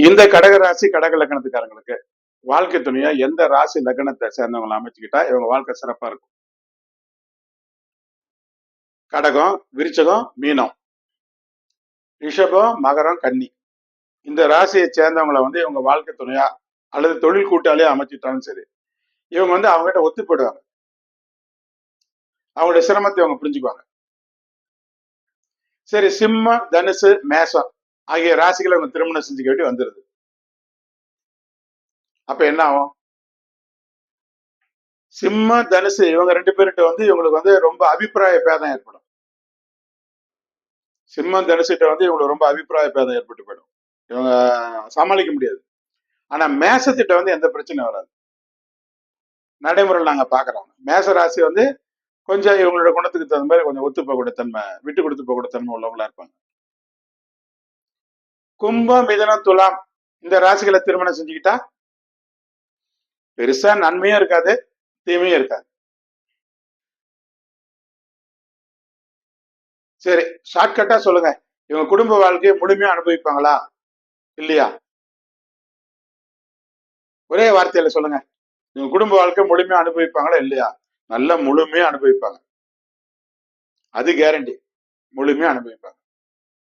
இந்த கடக ராசி கடக லக்னத்துக்காரங்களுக்கு வாழ்க்கை துணையா எந்த ராசி லக்னத்தை சேர்ந்தவங்களை அமைச்சுக்கிட்டா இவங்க வாழ்க்கை சிறப்பா இருக்கும்? கடகம், விருச்சகம், மீனம், ரிஷபம், மகரம், கன்னி. இந்த ராசியை சேர்ந்தவங்களை வந்து இவங்க வாழ்க்கை துணையா அல்லது தொழில் கூட்டாளியா அமைச்சிட்டாலும் சரி, இவங்க வந்து அவங்க கிட்ட ஒத்து போயிடுவாங்க. அவங்களுடைய சிரமத்தை அவங்க புரிஞ்சுக்குவாங்க. சரி, சிம்மம், தனுசு, மேசம் ஆகிய ராசிகளை அவங்க திருமணம் செஞ்சுக்க வேண்டி வந்துருது. அப்ப என்ன ஆகும்? சிம்ம தனுசு இவங்க ரெண்டு பேர்கிட்ட வந்து இவங்களுக்கு வந்து ரொம்ப அபிப்பிராய பேதம் ஏற்படும். சிம்மம் தனுசிட்ட வந்து இவங்களுக்கு ரொம்ப அபிப்பிராய பேதம் ஏற்பட்டு போயிடும். இவங்க சமாளிக்க முடியாது. ஆனா மேசத்திட்ட வந்து எந்த பிரச்சனையும் வராது. நடைமுறையில் நாங்க பாக்குறோம். மேச ராசி வந்து கொஞ்சம் இவங்களோட குணத்துக்கு தகுந்த மாதிரி கொஞ்சம் ஒத்து போகக்கூடிய தன்மை, விட்டு கொடுத்து போகக்கூடிய தன்மை உள்ளவங்களா இருப்பாங்க. கும்பம், மிதனம், துலாம் இந்த ராசிகளை திருமணம் செஞ்சுக்கிட்டா பெருசா நன்மையும் இருக்காது, தீமையும் இருக்காது. சரி, ஷார்ட்கட்டா சொல்லுங்க, இவங்க குடும்ப வாழ்க்கையை முழுமையா அனுபவிப்பாங்களா இல்லையா? ஒரே வார்த்தையில சொல்லுங்க, இவங்க குடும்ப வாழ்க்கை முழுமையா அனுபவிப்பாங்களா இல்லையா? நல்லா முழுமையா அனுபவிப்பாங்க. அது கேரண்டி, முழுமையா அனுபவிப்பாங்க.